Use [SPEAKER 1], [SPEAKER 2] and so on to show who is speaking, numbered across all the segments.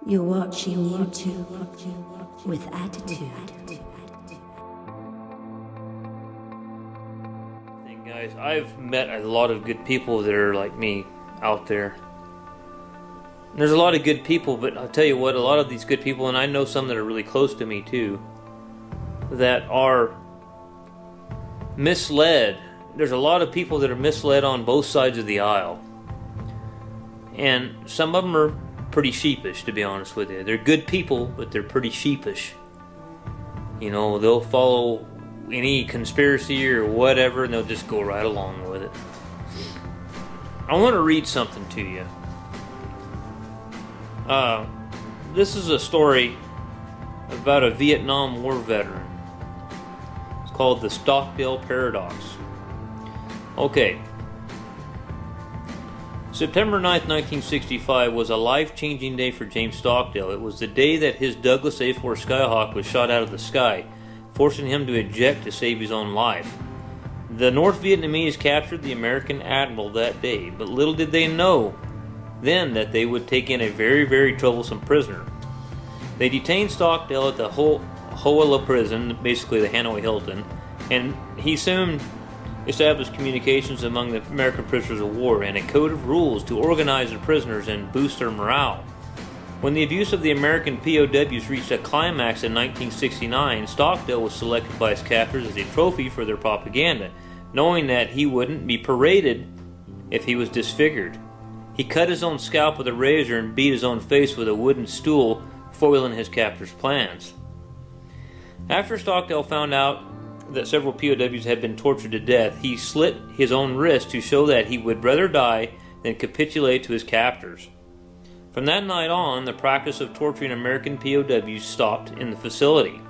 [SPEAKER 1] You're watching YouTube with attitude.
[SPEAKER 2] Guys, I've met a lot of good people that are like me out there. There's a lot of good people, but I'll tell you what, a lot of these good people, and I know some that are really close to me too, that are misled. There's a lot of people that are misled on both sides of the aisle. And some of them are pretty sheepish, to be honest with you. They're good people, but they're pretty sheepish. You know, they'll follow any conspiracy or whatever, and they'll just go right along with it. I want to read something to you. This is a story about a Vietnam War veteran. It's called the Stockdale Paradox. Okay. September 9th, 1965 was a life-changing day for James Stockdale. It was the day that his Douglas A-4 Skyhawk was shot out of the sky, forcing him to eject to save his own life. The North Vietnamese captured the American admiral that day, but little did they know then that they would take in a very, very troublesome prisoner. They detained Stockdale at the Hoa La prison, basically the Hanoi Hilton, and he soon established communications among the American prisoners of war and a code of rules to organize the prisoners and boost their morale. When the abuse of the American POWs reached a climax in 1969, Stockdale was selected by his captors as a trophy for their propaganda, knowing that he wouldn't be paraded if he was disfigured. He cut his own scalp with a razor and beat his own face with a wooden stool, foiling his captors' plans. After Stockdale found out that several POWs had been tortured to death, he slit his own wrist to show that he would rather die than capitulate to his captors. From that night on, the practice of torturing American POWs stopped in the facility.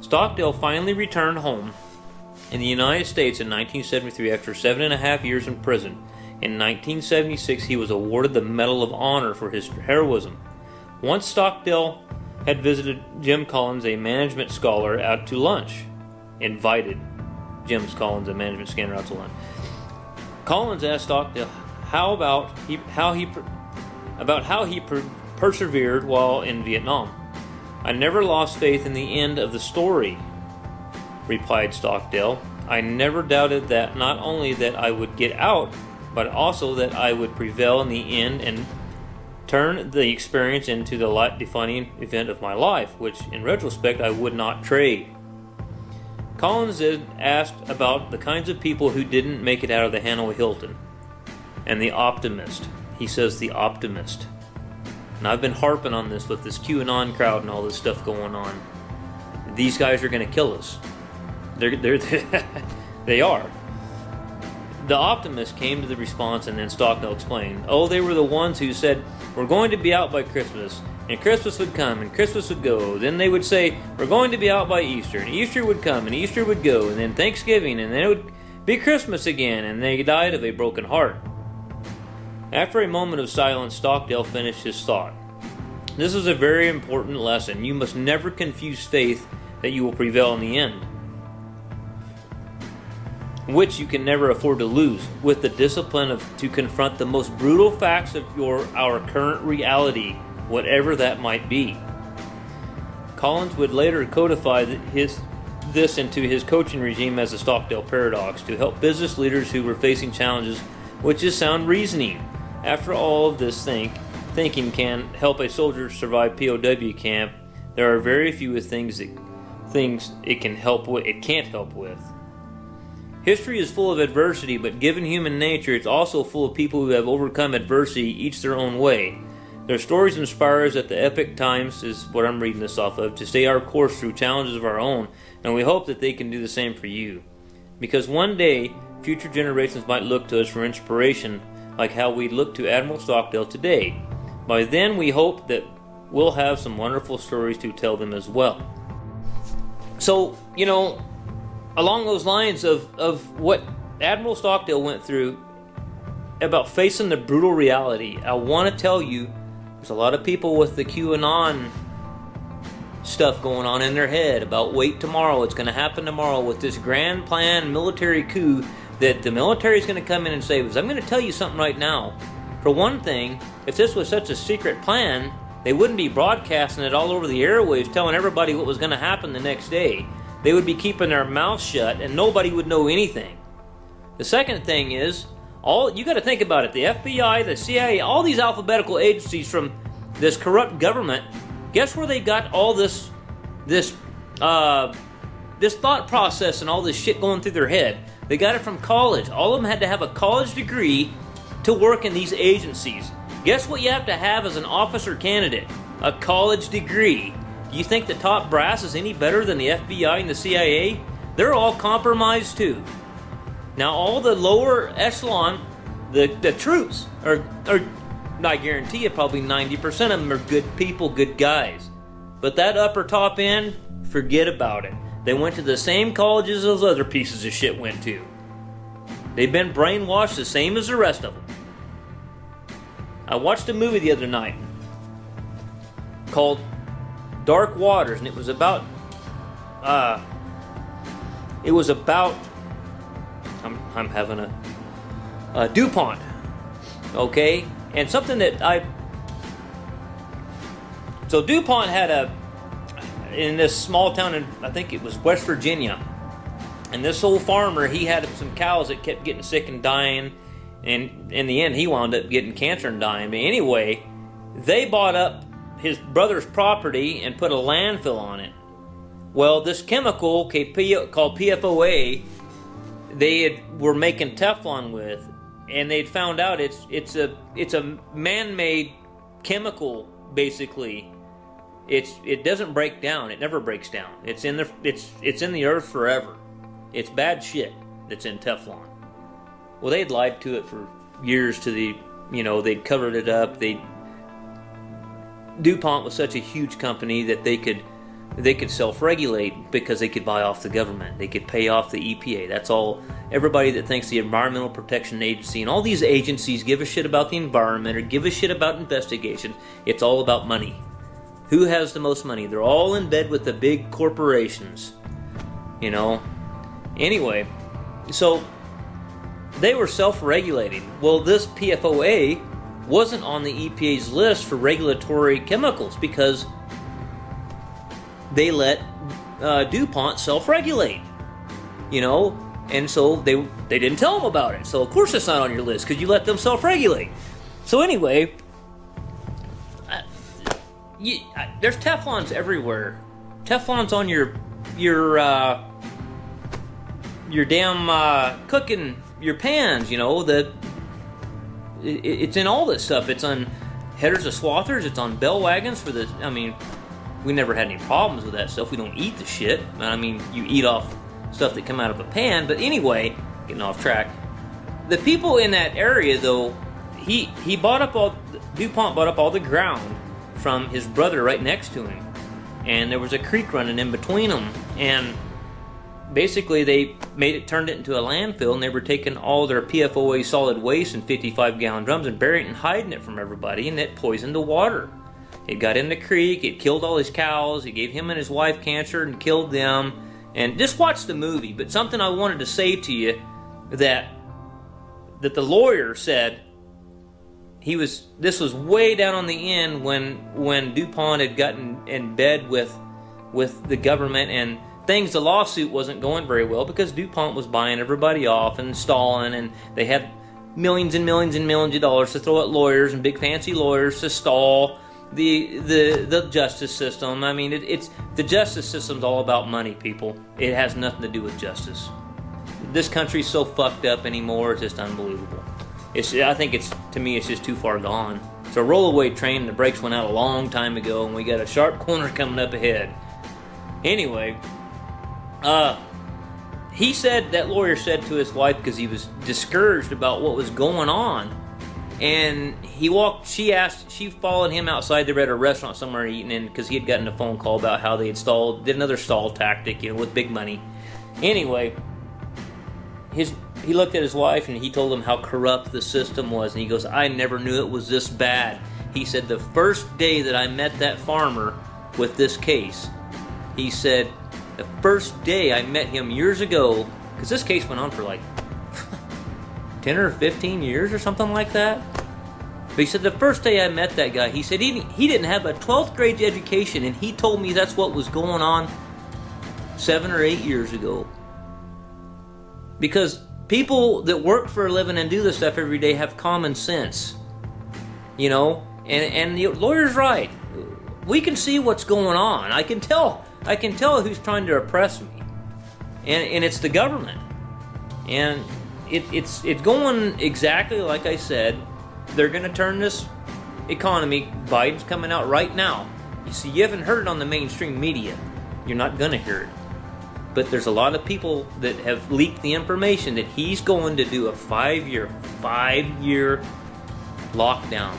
[SPEAKER 2] Stockdale finally returned home in the United States in 1973 after 7.5 years in prison. In 1976, he was awarded the Medal of Honor for his heroism. Once Stockdale had visited Jim Collins, a management scholar, out to lunch. Invited Jim Collins, a management scanner, out to lunch. Collins asked Stockdale how he persevered while in Vietnam. "I never lost faith in the end of the story," replied Stockdale. "I never doubted that not only that I would get out, but also that I would prevail in the end and turn the experience into the life-defining event of my life, which in retrospect I would not trade." Collins then asked about the kinds of people who didn't make it out of the Hanoi Hilton. And the optimist. He says the optimist. And I've been harping on this with this QAnon crowd and all this stuff going on. These guys are going to kill us. They are. The optimist came to the response, and then Stockdale explained, "Oh, they were the ones who said, 'We're going to be out by Christmas,' and Christmas would come, and Christmas would go. Then they would say, 'We're going to be out by Easter,' and Easter would come, and Easter would go, and then Thanksgiving, and then it would be Christmas again, and they died of a broken heart." After a moment of silence, Stockdale finished his thought. "This is a very important lesson. You must never confuse faith that you will prevail in the end, which you can never afford to lose, with the discipline to confront the most brutal facts of our current reality, whatever that might be." Collins would later codify this into his coaching regime as the Stockdale Paradox to help business leaders who were facing challenges, which is sound reasoning. After all of this thinking can help a soldier survive POW camp, there are very few things it can't help with. History is full of adversity, but given human nature, it's also full of people who have overcome adversity, each their own way. Their stories inspire us at the epic times, is what I'm reading this off of, to stay our course through challenges of our own, and we hope that they can do the same for you. Because one day, future generations might look to us for inspiration, like how we look to Admiral Stockdale today. By then, we hope that we'll have some wonderful stories to tell them as well. So, along those lines of what Admiral Stockdale went through about facing the brutal reality, I want to tell you, there's a lot of people with the QAnon stuff going on in their head about wait tomorrow, it's going to happen tomorrow with this grand plan military coup that the military is going to come in and save us. I'm going to tell you something right now. For one thing, if this was such a secret plan, They wouldn't be broadcasting it all over the airwaves, telling everybody what was going to happen the next day. They would be keeping their mouths shut, and nobody would know anything. The second thing is, you got to think about it. The FBI, the CIA, all these alphabetical agencies from this corrupt government. Guess where they got all this thought process and all this shit going through their head? They got it from college. All of them had to have a college degree to work in these agencies. Guess what you have to have as an officer candidate? A college degree. Do you think the top brass is any better than the FBI and the CIA? They're all compromised too. Now all the lower echelon, the troops, are I guarantee you probably 90% of them are good people, good guys. But that upper top end, forget about it. They went to the same colleges those other pieces of shit went to. They've been brainwashed the same as the rest of them. I watched a movie the other night called Dark Waters, and it was about I'm having a DuPont, okay? And something that so DuPont had in this small town in, I think it was West Virginia, and this old farmer, he had some cows that kept getting sick and dying, and in the end he wound up getting cancer and dying. But anyway, they bought up his brother's property and put a landfill on it. Well, this chemical called PFOA, they were making Teflon with, and they'd found out it's a man-made chemical. Basically, it doesn't break down. It never breaks down. It's in the earth forever. It's bad shit that's in Teflon. Well, they'd lied to it for years. They'd covered it up. DuPont was such a huge company that they could self-regulate because they could buy off the government. They could pay off the EPA. That's all. Everybody that thinks the Environmental Protection Agency and all these agencies give a shit about the environment or give a shit about investigations, it's all about money. Who has the most money? They're all in bed with the big corporations. Anyway, so they were self-regulating. Well, this PFOA wasn't on the EPA's list for regulatory chemicals because they let DuPont self-regulate, and so they didn't tell them about it. So of course it's not on your list because you let them self-regulate. So anyway, there's Teflons everywhere. Teflon's on your damn cooking, your pans. It's in all this stuff. It's on headers of swathers. It's on bell wagons for the. We never had any problems with that stuff. We don't eat the shit. You eat off stuff that come out of a pan. But anyway, getting off track. The people in that area, though, DuPont bought up all the ground from his brother right next to him, and there was a creek running in between them, and basically they turned it into a landfill, and they were taking all their PFOA solid waste in 55-gallon drums and burying it and hiding it from everybody, and it poisoned the water. It got in the creek, it killed all his cows, it gave him and his wife cancer and killed them. And just watch the movie. But something I wanted to say to you, that the lawyer said this was way down on the end when DuPont had gotten in bed with the government, and the lawsuit wasn't going very well because DuPont was buying everybody off and stalling, and they had millions and millions and millions of dollars to throw at lawyers and big fancy lawyers to stall the justice system. It's the justice system's all about money, people. It has nothing to do with justice. This country's so fucked up anymore, it's just unbelievable. I think it's just too far gone. It's a rollaway train, and the brakes went out a long time ago, and we got a sharp corner coming up ahead. Anyway, that lawyer said to his wife, because he was discouraged about what was going on, and she followed him outside. They were at a restaurant somewhere eating in, because he had gotten a phone call about how they had did another stall tactic, with big money. Anyway, he looked at his wife and he told him how corrupt the system was, and he goes, "I never knew it was this bad." He said, "The first day that I met that farmer with this case," he said, "the first day I met him years ago," because this case went on for like 10 or 15 years or something like that. But he said the first day I met that guy, he said he didn't have a 12th grade education, and he told me that's what was going on 7 or 8 years ago. Because people that work for a living and do this stuff every day have common sense. You know? And the lawyer's right. We can see what's going on. I can tell who's trying to oppress me. And it's the government. And it's going exactly like I said. They're going to turn this economy. Biden's coming out right now. You see, you haven't heard it on the mainstream media. You're not going to hear it. But there's a lot of people that have leaked the information that he's going to do a 5-year lockdown.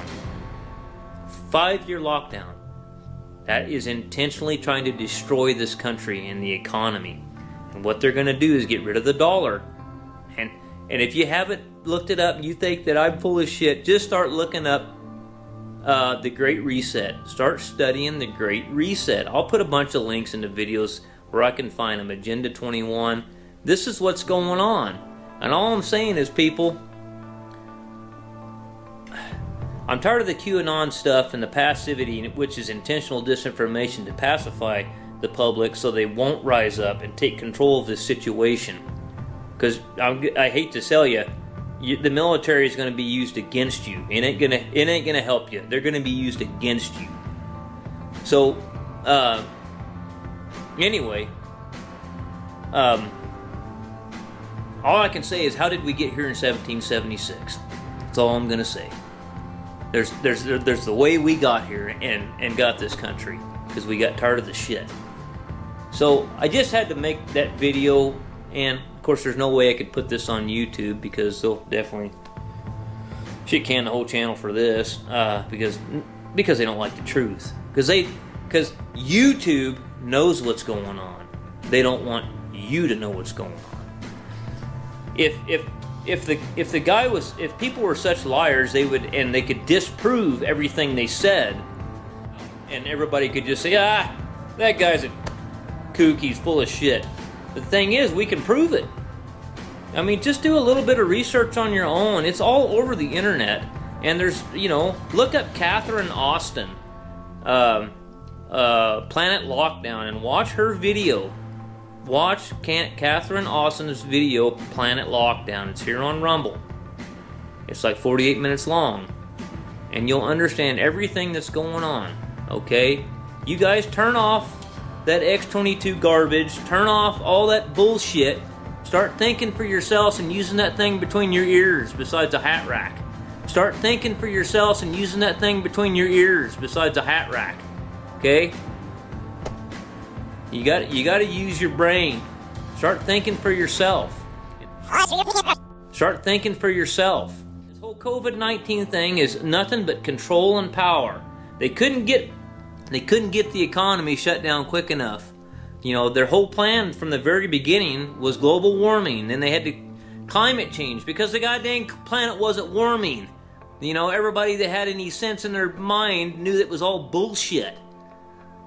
[SPEAKER 2] 5-year lockdown. That is intentionally trying to destroy this country and the economy. And what they're going to do is get rid of the dollar. And if you haven't looked it up and you think that I'm full of shit, just start looking up the Great Reset. Start studying the Great Reset. I'll put a bunch of links in the videos where I can find them. Agenda 21. This is what's going on. And all I'm saying is, people, I'm tired of the QAnon stuff and the passivity, which is intentional disinformation to pacify the public so they won't rise up and take control of this situation. Because I hate to tell you, the military is going to be used against you. It ain't gonna help you. They're going to be used against you. So, anyway, all I can say is, how did we get here in 1776? That's all I'm going to say. There's the way we got here and got this country, because we got tired of the shit. So I just had to make that video, and of course there's no way I could put this on YouTube because they'll definitely shit can the whole channel for this, because they don't like the truth. Because YouTube knows what's going on. They don't want you to know what's going on. If people were such liars, they could disprove everything they said, and everybody could just say, that guy's a kook, he's full of shit. The thing is, we can prove it. I mean, just do a little bit of research on your own. It's all over the internet, and there's, look up Catherine Austin, Planet Lockdown, and watch her video. Watch Catherine Austin's video, Planet Lockdown. It's here on Rumble. It's like 48 minutes long. And you'll understand everything that's going on. Okay? You guys turn off that X-22 garbage. Turn off all that bullshit. Start thinking for yourselves and using that thing between your ears besides a hat rack. Start thinking for yourselves and using that thing between your ears besides a hat rack. Okay? You got to use your brain. Start thinking for yourself. Start thinking for yourself. This whole COVID-19 thing is nothing but control and power. They couldn't get the economy shut down quick enough. Their whole plan from the very beginning was global warming. Then they had to climate change because the goddamn planet wasn't warming. Everybody that had any sense in their mind knew that it was all bullshit.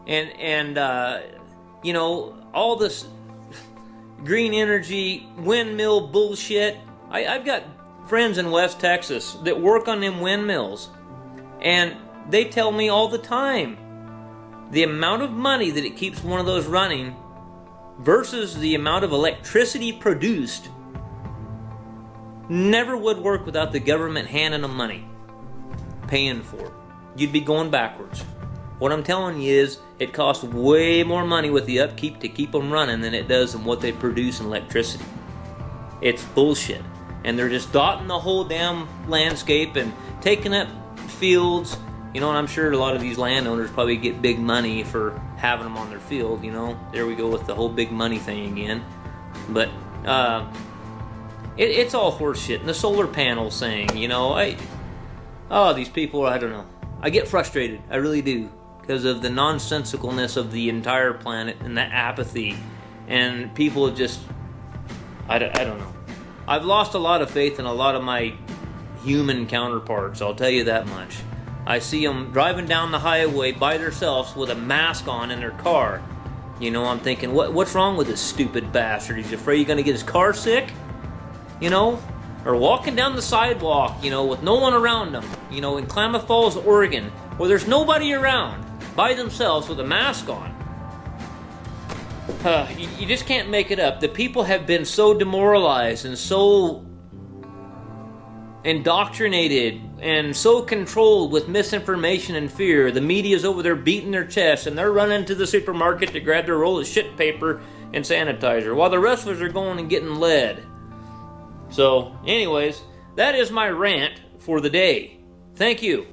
[SPEAKER 2] And all this green energy, windmill bullshit. I've got friends in West Texas that work on them windmills, and they tell me all the time the amount of money that it keeps one of those running versus the amount of electricity produced never would work without the government handing them money, paying for it. You'd be going backwards. What I'm telling you is, it costs way more money with the upkeep to keep them running than it does in what they produce in electricity. It's bullshit. And they're just dotting the whole damn landscape and taking up fields. And I'm sure a lot of these landowners probably get big money for having them on their field. There we go with the whole big money thing again. But it's all horse shit. And the solar panel thing, these people, I don't know. I get frustrated. I really do. Because of the nonsensicalness of the entire planet and the apathy. And people just, I don't know. I've lost a lot of faith in a lot of my human counterparts, I'll tell you that much. I see them driving down the highway by themselves with a mask on in their car. I'm thinking, what's wrong with this stupid bastard? He's afraid he's going to get his car sick? or walking down the sidewalk, with no one around them, in Klamath Falls, Oregon, where there's nobody around, by themselves with a mask on. You just can't make it up. The people have been so demoralized and so indoctrinated and so controlled with misinformation and fear. The media's over there beating their chests, and they're running to the supermarket to grab their roll of shit paper and sanitizer, while the wrestlers are going and getting lead. So, anyways, that is my rant for the day. Thank you.